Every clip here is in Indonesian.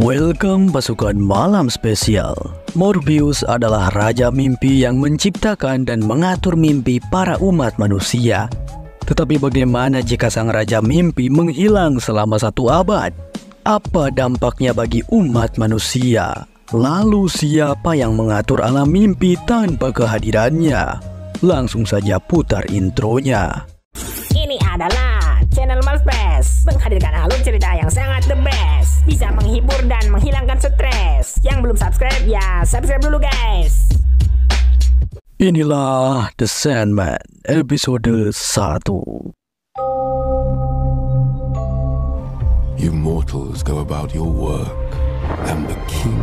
Welcome pasukan malam spesial. Morbius adalah raja mimpi yang menciptakan dan mengatur mimpi para umat manusia. Tetapi bagaimana jika sang raja mimpi menghilang selama 1 abad? Apa dampaknya bagi umat manusia? Lalu siapa yang mengatur alam mimpi tanpa kehadirannya? Langsung saja putar intronya. Ini adalah channel Malfest, menghadirkan alur cerita yang sangat the best, bisa menghibur dan menghilangkan stres. Yang belum subscribe ya subscribe dulu guys. Inilah The Sandman episode 1. You mortals go about your work, and the king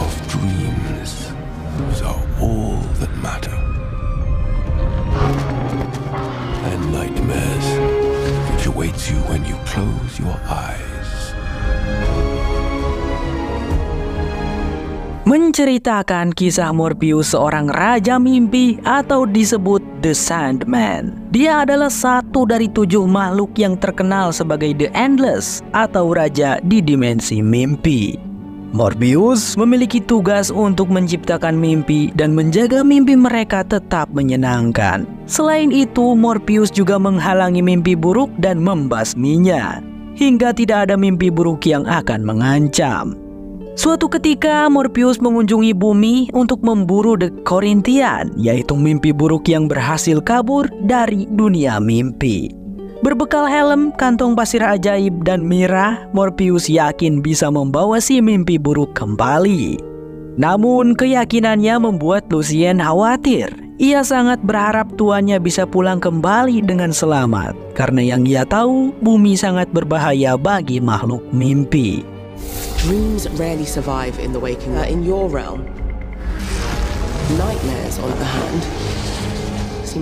of dreams are all that matter. And nightmares which awaits you when you close your eyes. Menceritakan kisah Morbius, seorang raja mimpi atau disebut The Sandman. Dia adalah satu dari 7 makhluk yang terkenal sebagai The Endless atau raja di dimensi mimpi. Morbius memiliki tugas untuk menciptakan mimpi dan menjaga mimpi mereka tetap menyenangkan. Selain itu, Morbius juga menghalangi mimpi buruk dan membasminya, hingga tidak ada mimpi buruk yang akan mengancam. Suatu ketika, Morbius mengunjungi bumi untuk memburu The Corinthian, yaitu mimpi buruk yang berhasil kabur dari dunia mimpi. Berbekal helm, kantong pasir ajaib, dan mirah, Morbius yakin bisa membawa si mimpi buruk kembali. Namun, keyakinannya membuat Lucien khawatir. Ia sangat berharap tuannya bisa pulang kembali dengan selamat, karena yang ia tahu, bumi sangat berbahaya bagi makhluk mimpi. Dreams rarely survive in the waking. In your realm, nightmares on the other hand.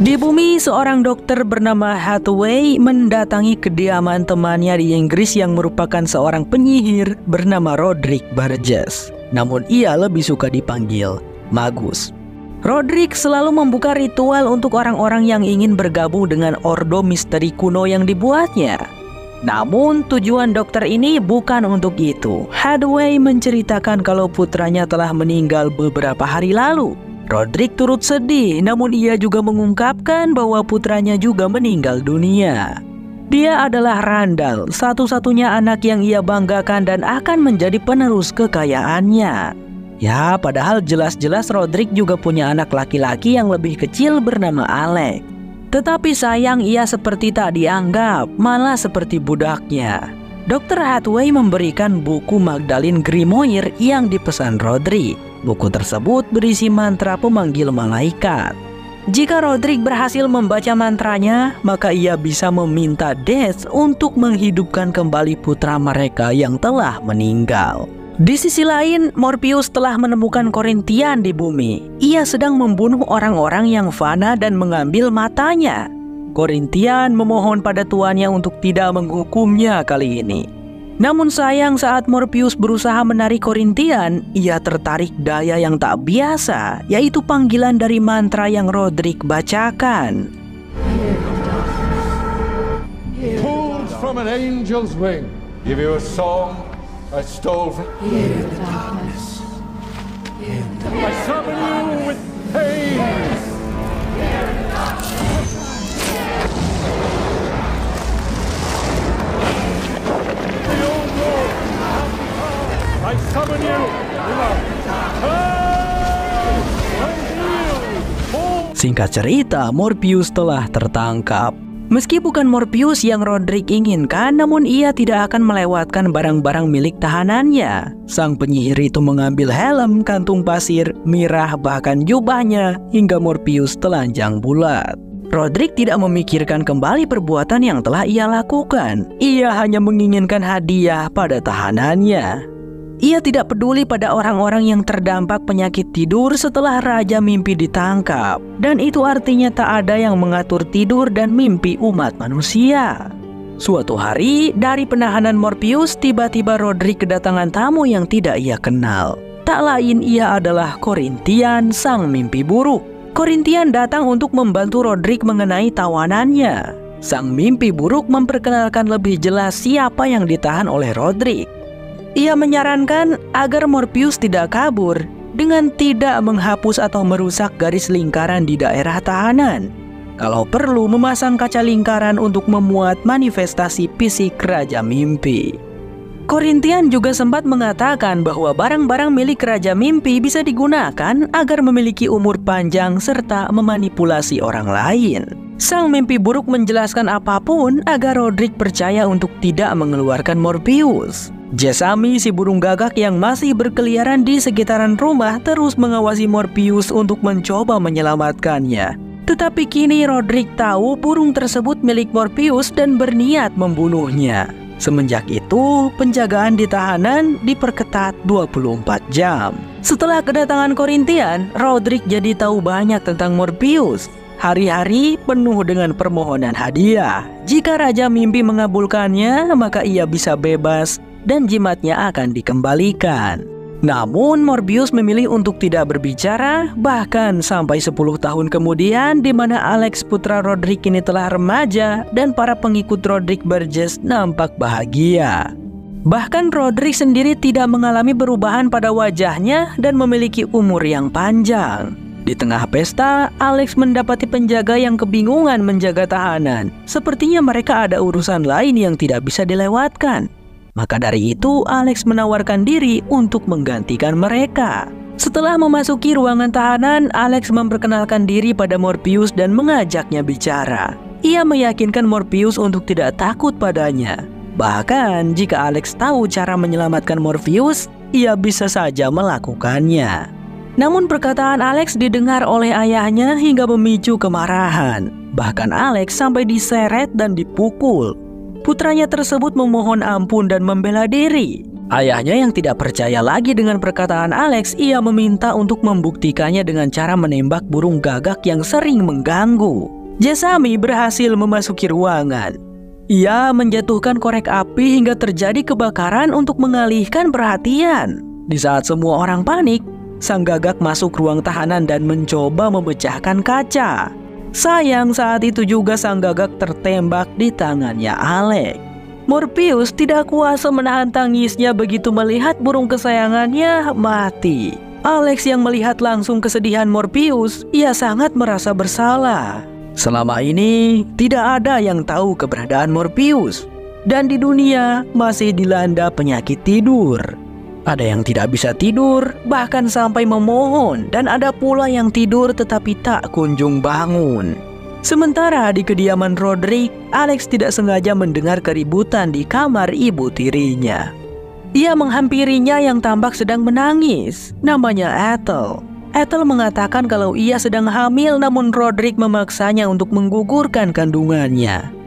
Di bumi, seorang dokter bernama Hathaway mendatangi kediaman temannya di Inggris yang merupakan seorang penyihir bernama Roderick Burgess. Namun ia lebih suka dipanggil Magus. Roderick selalu membuka ritual untuk orang-orang yang ingin bergabung dengan ordo misteri kuno yang dibuatnya. Namun tujuan dokter ini bukan untuk itu. Hathaway menceritakan kalau putranya telah meninggal beberapa hari lalu. Roderick turut sedih, namun ia juga mengungkapkan bahwa putranya juga meninggal dunia. Dia adalah Randall, satu-satunya anak yang ia banggakan dan akan menjadi penerus kekayaannya. Ya, padahal jelas-jelas Roderick juga punya anak laki-laki yang lebih kecil bernama Alex. Tetapi sayang ia seperti tak dianggap, malah seperti budaknya. Dr. Hathaway memberikan buku Magdalene Grimoire yang dipesan Roderick. Buku tersebut berisi mantra pemanggil malaikat. Jika Roderick berhasil membaca mantranya, maka ia bisa meminta Death untuk menghidupkan kembali putra mereka yang telah meninggal. Di sisi lain, Morbius telah menemukan Corinthian di bumi. Ia sedang membunuh orang-orang yang fana dan mengambil matanya. Corinthian memohon pada tuannya untuk tidak menghukumnya kali ini. Namun sayang, saat Morbius berusaha menarik Corinthian, ia tertarik daya yang tak biasa, yaitu panggilan dari mantra yang Roderick bacakan. Pulled from an angel's wing, give you a song I stole from. Hear the darkness. Hear the darkness. I summon you with pain. Hear the darkness. The old Lord, I summon you. Singkat cerita, Morbius telah tertangkap. Meski bukan Morbius yang Roderick inginkan, namun ia tidak akan melewatkan barang-barang milik tahanannya. Sang penyihir itu mengambil helm, kantung pasir, mirah, bahkan jubahnya, hingga Morbius telanjang bulat. Roderick tidak memikirkan kembali perbuatan yang telah ia lakukan. Ia hanya menginginkan hadiah pada tahanannya. Ia tidak peduli pada orang-orang yang terdampak penyakit tidur setelah Raja Mimpi ditangkap. Dan itu artinya tak ada yang mengatur tidur dan mimpi umat manusia. Suatu hari, dari penahanan Morbius, tiba-tiba Roderick kedatangan tamu yang tidak ia kenal. Tak lain ia adalah Corinthian, sang mimpi buruk. Corinthian datang untuk membantu Roderick mengenai tawanannya. Sang mimpi buruk memperkenalkan lebih jelas siapa yang ditahan oleh Roderick. Ia menyarankan agar Morpheus tidak kabur dengan tidak menghapus atau merusak garis lingkaran di daerah tahanan. Kalau perlu memasang kaca lingkaran untuk memuat manifestasi fisik Raja Mimpi. Korintian juga sempat mengatakan bahwa barang-barang milik Raja Mimpi bisa digunakan agar memiliki umur panjang serta memanipulasi orang lain. Sang mimpi buruk menjelaskan apapun agar Roderick percaya untuk tidak mengeluarkan Morpheus. Jasami, si burung gagak yang masih berkeliaran di sekitaran rumah, terus mengawasi Morpheus untuk mencoba menyelamatkannya. Tetapi kini Roderick tahu burung tersebut milik Morpheus dan berniat membunuhnya. Semenjak itu, penjagaan di tahanan diperketat 24 jam. Setelah kedatangan Korintian, Roderick jadi tahu banyak tentang Morpheus. Hari-hari penuh dengan permohonan hadiah. Jika Raja Mimpi mengabulkannya, maka ia bisa bebas dan jimatnya akan dikembalikan. Namun Morpheus memilih untuk tidak berbicara, bahkan sampai 10 tahun kemudian, di mana Alex putra Roderick ini telah remaja dan para pengikut Roderick Burgess nampak bahagia. Bahkan Roderick sendiri tidak mengalami perubahan pada wajahnya dan memiliki umur yang panjang. Di tengah pesta, Alex mendapati penjaga yang kebingungan menjaga tahanan. Sepertinya mereka ada urusan lain yang tidak bisa dilewatkan. Maka dari itu, Alex menawarkan diri untuk menggantikan mereka. Setelah memasuki ruangan tahanan, Alex memperkenalkan diri pada Morpheus dan mengajaknya bicara. Ia meyakinkan Morpheus untuk tidak takut padanya. Bahkan, jika Alex tahu cara menyelamatkan Morpheus, ia bisa saja melakukannya. Namun perkataan Alex didengar oleh ayahnya hingga memicu kemarahan. Bahkan Alex sampai diseret dan dipukul. Putranya tersebut memohon ampun dan membela diri. Ayahnya yang tidak percaya lagi dengan perkataan Alex, ia meminta untuk membuktikannya dengan cara menembak burung gagak yang sering mengganggu. Jasami berhasil memasuki ruangan. Ia menjatuhkan korek api hingga terjadi kebakaran untuk mengalihkan perhatian. Di saat semua orang panik, sang gagak masuk ruang tahanan dan mencoba memecahkan kaca. Sayang, saat itu juga sang gagak tertembak di tangannya Alex. Morpheus tidak kuasa menahan tangisnya begitu melihat burung kesayangannya mati. Alex yang melihat langsung kesedihan Morpheus, ia sangat merasa bersalah. Selama ini tidak ada yang tahu keberadaan Morpheus, dan di dunia masih dilanda penyakit tidur. Ada yang tidak bisa tidur, bahkan sampai memohon, dan ada pula yang tidur tetapi tak kunjung bangun. Sementara di kediaman Roderick, Alex tidak sengaja mendengar keributan di kamar ibu tirinya. Ia menghampirinya yang tampak sedang menangis. Namanya Ethel. Ethel mengatakan kalau ia sedang hamil, namun Roderick memaksanya untuk menggugurkan kandungannya.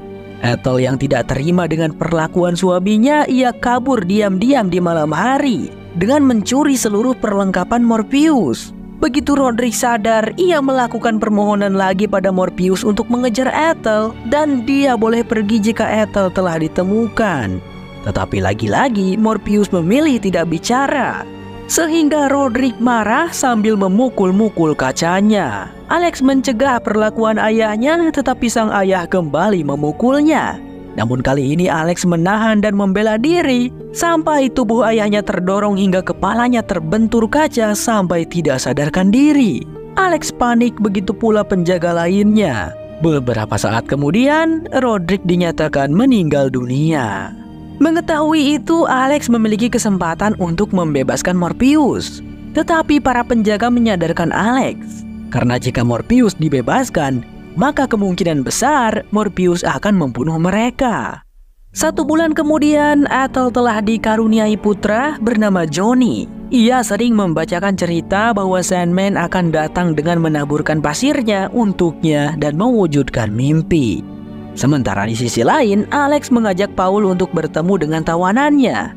Ethel yang tidak terima dengan perlakuan suaminya, ia kabur diam-diam di malam hari dengan mencuri seluruh perlengkapan Morpheus. Begitu Roderick sadar, ia melakukan permohonan lagi pada Morpheus untuk mengejar Ethel dan dia boleh pergi jika Ethel telah ditemukan. Tetapi lagi-lagi Morpheus memilih tidak bicara, sehingga Roderick marah sambil memukul-mukul kacanya. Alex mencegah perlakuan ayahnya, tetapi sang ayah kembali memukulnya. Namun kali ini Alex menahan dan membela diri, sampai tubuh ayahnya terdorong hingga kepalanya terbentur kaca sampai tidak sadarkan diri. Alex panik, begitu pula penjaga lainnya. Beberapa saat kemudian, Roderick dinyatakan meninggal dunia. Mengetahui itu, Alex memiliki kesempatan untuk membebaskan Morpheus. Tetapi para penjaga menyadarkan Alex, karena jika Morpheus dibebaskan, maka kemungkinan besar Morpheus akan membunuh mereka. 1 bulan kemudian, Ethel telah dikaruniai putra bernama Johnny. Ia sering membacakan cerita bahwa Sandman akan datang dengan menaburkan pasirnya untuknya dan mewujudkan mimpi. Sementara di sisi lain, Alex mengajak Paul untuk bertemu dengan tawanannya.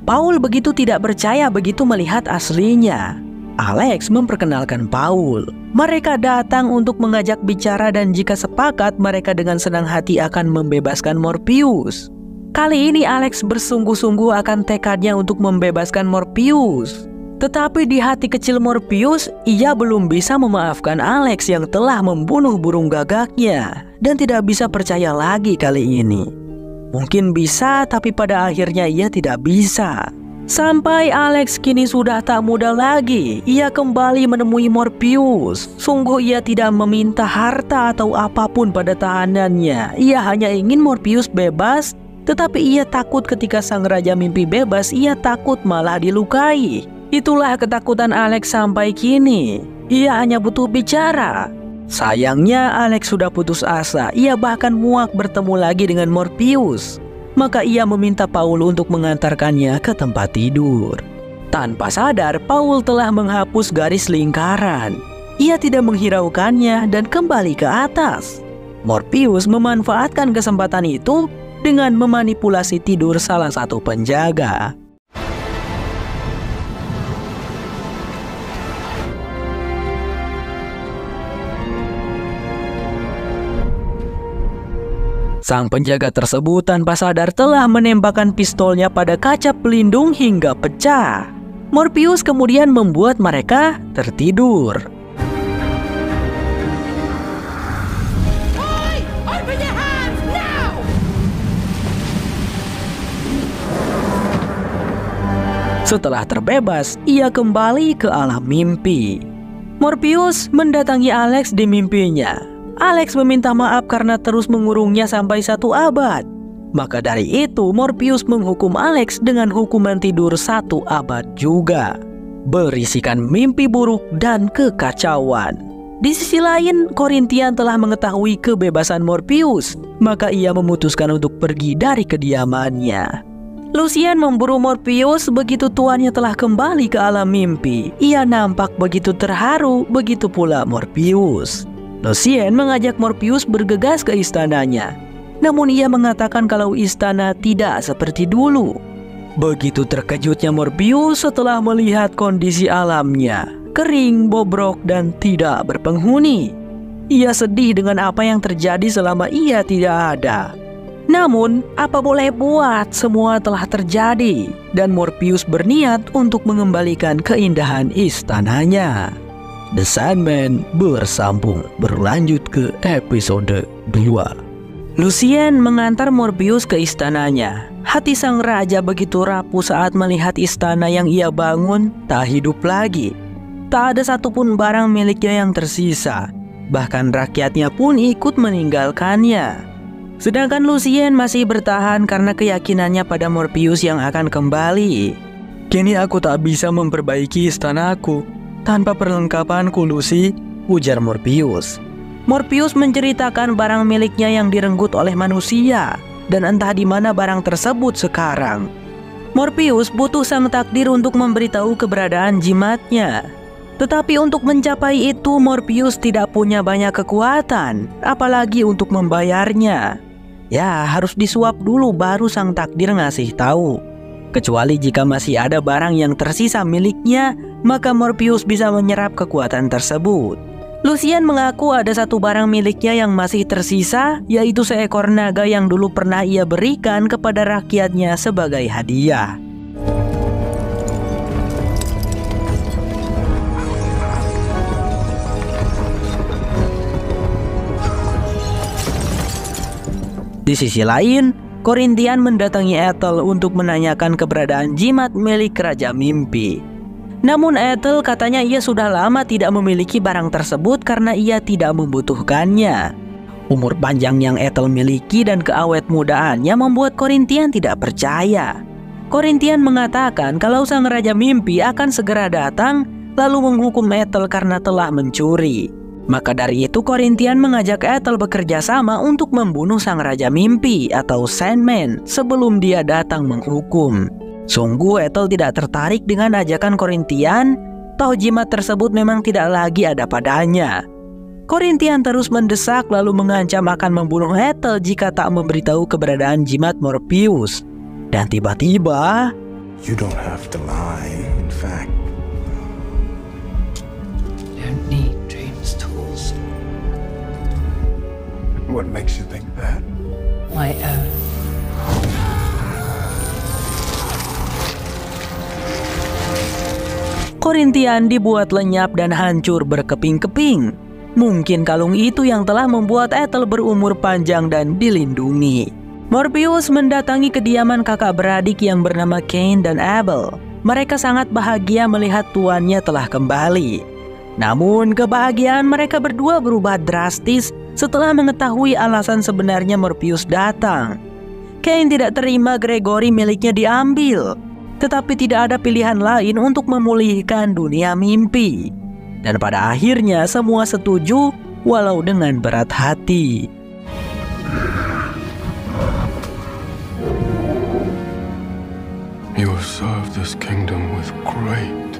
Paul begitu tidak percaya begitu melihat aslinya. Alex memperkenalkan Paul. Mereka datang untuk mengajak bicara dan jika sepakat, mereka dengan senang hati akan membebaskan Morpheus. Kali ini Alex bersungguh-sungguh akan tekadnya untuk membebaskan Morpheus. Tetapi di hati kecil Morpheus, ia belum bisa memaafkan Alex yang telah membunuh burung gagaknya dan tidak bisa percaya lagi kali ini. Mungkin bisa, tapi pada akhirnya ia tidak bisa. Sampai Alex kini sudah tak muda lagi, ia kembali menemui Morpheus. Sungguh ia tidak meminta harta atau apapun pada tahanannya. Ia hanya ingin Morpheus bebas, tetapi ia takut ketika sang raja mimpi bebas, ia takut malah dilukai. Itulah ketakutan Alex sampai kini. Ia hanya butuh bicara. Sayangnya Alex sudah putus asa. Ia bahkan muak bertemu lagi dengan Morpheus. Maka ia meminta Paul untuk mengantarkannya ke tempat tidur. Tanpa sadar, Paul telah menghapus garis lingkaran. Ia tidak menghiraukannya dan kembali ke atas. Morpheus memanfaatkan kesempatan itu dengan memanipulasi tidur salah satu penjaga. Sang penjaga tersebut tanpa sadar telah menembakkan pistolnya pada kaca pelindung hingga pecah. Morpheus kemudian membuat mereka tertidur. Setelah terbebas, ia kembali ke alam mimpi. Morpheus mendatangi Alex di mimpinya. Alex meminta maaf karena terus mengurungnya sampai 1 abad. Maka dari itu Morpheus menghukum Alex dengan hukuman tidur 1 abad juga, berisikan mimpi buruk dan kekacauan. Di sisi lain, Corinthian telah mengetahui kebebasan Morpheus, maka ia memutuskan untuk pergi dari kediamannya. Lucien memburu Morpheus begitu tuannya telah kembali ke alam mimpi. Ia nampak begitu terharu, begitu pula Morpheus. Lucien mengajak Morpheus bergegas ke istananya. Namun ia mengatakan kalau istana tidak seperti dulu. Begitu terkejutnya Morpheus setelah melihat kondisi alamnya, kering, bobrok, dan tidak berpenghuni. Ia sedih dengan apa yang terjadi selama ia tidak ada. Namun, apa boleh buat, semua telah terjadi. Dan Morpheus berniat untuk mengembalikan keindahan istananya. The Sandman bersambung, berlanjut ke episode 2. Lucien mengantar Morpheus ke istananya. Hati sang raja begitu rapuh saat melihat istana yang ia bangun tak hidup lagi. Tak ada satupun barang miliknya yang tersisa. Bahkan rakyatnya pun ikut meninggalkannya. Sedangkan Lucien masih bertahan karena keyakinannya pada Morpheus yang akan kembali. Kini aku tak bisa memperbaiki istanaku tanpa perlengkapanku, Lucy, ujar Morpheus. Morpheus menceritakan barang miliknya yang direnggut oleh manusia dan entah di mana barang tersebut sekarang. Morpheus butuh sang takdir untuk memberitahu keberadaan jimatnya. Tetapi untuk mencapai itu Morpheus tidak punya banyak kekuatan, apalagi untuk membayarnya. Ya, harus disuap dulu baru sang takdir ngasih tahu. Kecuali jika masih ada barang yang tersisa miliknya, maka Morpheus bisa menyerap kekuatan tersebut. Lucien mengaku ada satu barang miliknya yang masih tersisa, yaitu seekor naga yang dulu pernah ia berikan kepada rakyatnya sebagai hadiah. Di sisi lain, Corinthian mendatangi Ethel untuk menanyakan keberadaan jimat milik Raja Mimpi. Namun Ethel katanya ia sudah lama tidak memiliki barang tersebut karena ia tidak membutuhkannya. Umur panjang yang Ethel miliki dan keawet mudaannya membuat Corinthian tidak percaya. Corinthian mengatakan kalau sang Raja Mimpi akan segera datang lalu menghukum Ethel karena telah mencuri. Maka dari itu Corinthian mengajak Ethel bekerja sama untuk membunuh sang Raja Mimpi atau Sandman sebelum dia datang menghukum. Sungguh Ethel tidak tertarik dengan ajakan Corinthian, toh jimat tersebut memang tidak lagi ada padanya. Corinthian terus mendesak lalu mengancam akan membunuh Ethel jika tak memberitahu keberadaan jimat Morpheus. Dan tiba-tiba, You don't have to lie, in fact. Don't need dreams tools. What makes you think that? My own. Corinthian dibuat lenyap dan hancur berkeping-keping. Mungkin kalung itu yang telah membuat Ethel berumur panjang dan dilindungi. Morpheus mendatangi kediaman kakak beradik yang bernama Cain dan Abel. Mereka sangat bahagia melihat tuannya telah kembali. Namun kebahagiaan mereka berdua berubah drastis setelah mengetahui alasan sebenarnya Morpheus datang. Cain tidak terima Gregory miliknya diambil, tetapi tidak ada pilihan lain untuk memulihkan dunia mimpi. Dan pada akhirnya semua setuju walau dengan berat hati. You have served this kingdom with great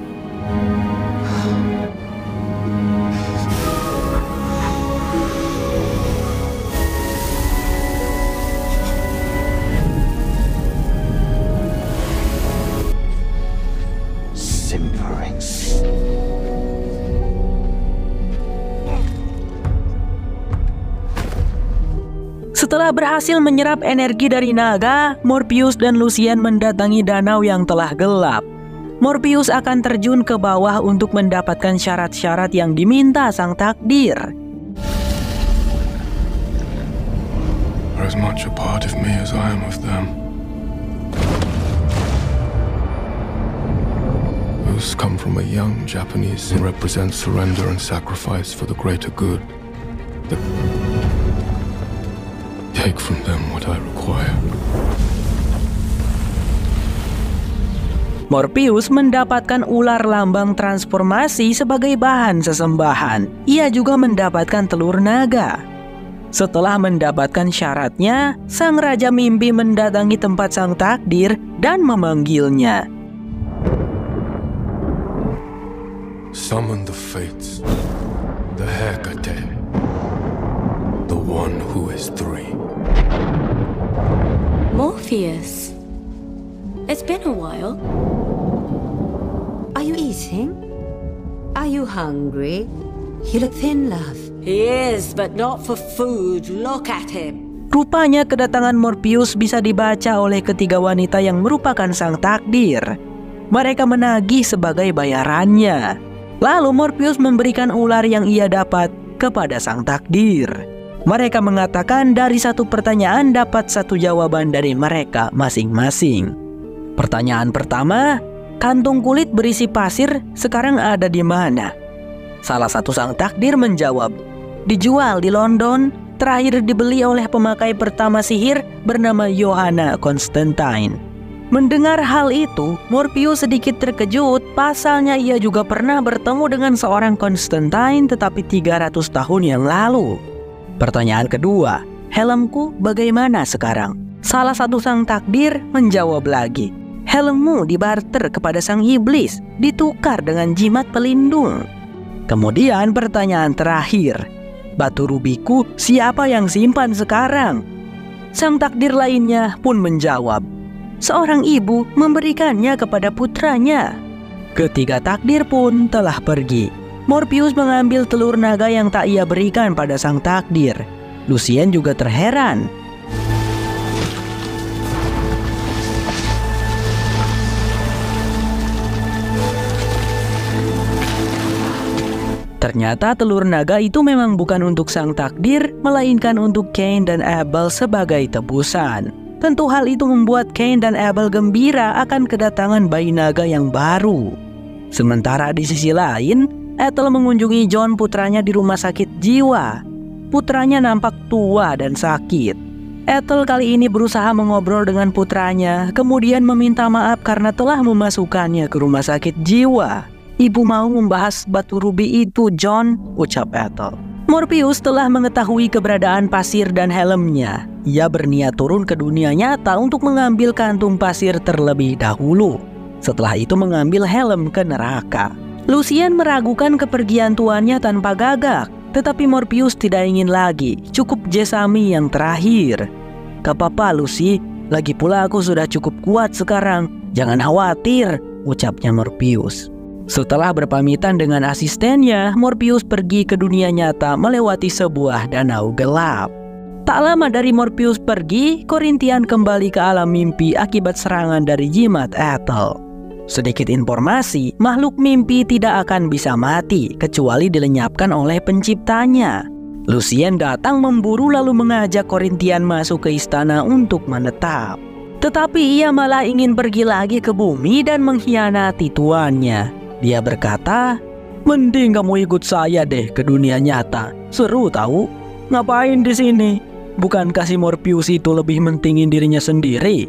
simpering. Setelah berhasil menyerap energi dari naga, Morpheus dan Lucien mendatangi danau yang telah gelap. Morpheus akan terjun ke bawah untuk mendapatkan syarat-syarat yang diminta sang takdir. are as much a part of me as I am of them. Those come from a young Japanese and represent surrender and sacrifice for the greater good. Take from them what I require. Morpheus mendapatkan ular lambang transformasi sebagai bahan sesembahan. Ia juga mendapatkan telur naga. Setelah mendapatkan syaratnya, sang raja mimpi mendatangi tempat sang takdir dan memanggilnya. Summon the fates, the Hecate, the one who is three. Morpheus, it's been a while. Are you eating? Are you hungry? You look thin, love. He is, but not for food. Look at him. Rupanya kedatangan Morpheus bisa dibaca oleh ketiga wanita yang merupakan sang takdir. Mereka menagih sebagai bayarannya. Lalu Morpheus memberikan ular yang ia dapat kepada sang takdir. Mereka mengatakan dari satu pertanyaan dapat satu jawaban dari mereka masing-masing. Pertanyaan pertama, kantung kulit berisi pasir sekarang ada di mana? Salah satu sang takdir menjawab, dijual di London, terakhir dibeli oleh pemakai pertama sihir bernama Johanna Constantine. Mendengar hal itu, Morpheus sedikit terkejut, pasalnya ia juga pernah bertemu dengan seorang Constantine tetapi 300 tahun yang lalu. Pertanyaan kedua, helmku bagaimana sekarang? Salah satu sang takdir menjawab lagi, helmmu dibarter kepada sang iblis, ditukar dengan jimat pelindung. Kemudian pertanyaan terakhir, batu rubiku siapa yang simpan sekarang? Sang takdir lainnya pun menjawab, seorang ibu memberikannya kepada putranya. Ketiga takdir pun telah pergi. Morpheus mengambil telur naga yang tak ia berikan pada sang takdir. Lucien juga terheran. Ternyata telur naga itu memang bukan untuk sang takdir, melainkan untuk Cain dan Abel sebagai tebusan. Tentu hal itu membuat Cain dan Abel gembira akan kedatangan bayi naga yang baru. Sementara di sisi lain, Ethel mengunjungi John putranya di rumah sakit jiwa. Putranya nampak tua dan sakit. Ethel kali ini berusaha mengobrol dengan putranya, kemudian meminta maaf karena telah memasukkannya ke rumah sakit jiwa. Ibu mau membahas batu rubi itu, John, ucap Ethel. Morpheus telah mengetahui keberadaan pasir dan helmnya. Ia berniat turun ke dunia nyata untuk mengambil kantung pasir terlebih dahulu. Setelah itu mengambil helm ke neraka. Lucien meragukan kepergian tuannya tanpa gagak, tetapi Morpheus tidak ingin lagi, cukup Jessamine yang terakhir. Gak apa-apa Lucy, lagi pula aku sudah cukup kuat sekarang, jangan khawatir, ucapnya Morpheus. Setelah berpamitan dengan asistennya, Morpheus pergi ke dunia nyata melewati sebuah danau gelap. Tak lama dari Morpheus pergi, Corinthian kembali ke alam mimpi akibat serangan dari jimat Ethel. Sedikit informasi, makhluk mimpi tidak akan bisa mati kecuali dilenyapkan oleh penciptanya. Lucien datang memburu lalu mengajak Korintian masuk ke istana untuk menetap. Tetapi ia malah ingin pergi lagi ke bumi dan mengkhianati tuannya. Dia berkata, "Mending kamu ikut saya deh ke dunia nyata. Seru tahu? Ngapain di sini? Bukankah si Morpheus itu lebih mentingin dirinya sendiri?"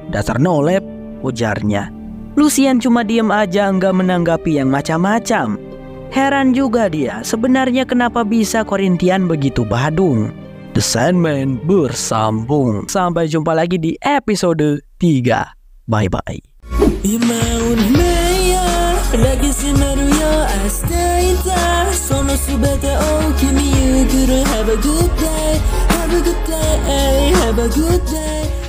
Dasar nolep, ujarnya. Lucien cuma diem aja, enggak menanggapi yang macam-macam. Heran juga dia, sebenarnya kenapa bisa Korintian begitu badung. The Sandman bersambung. Sampai jumpa lagi di episode 3. Bye-bye. Have a good day.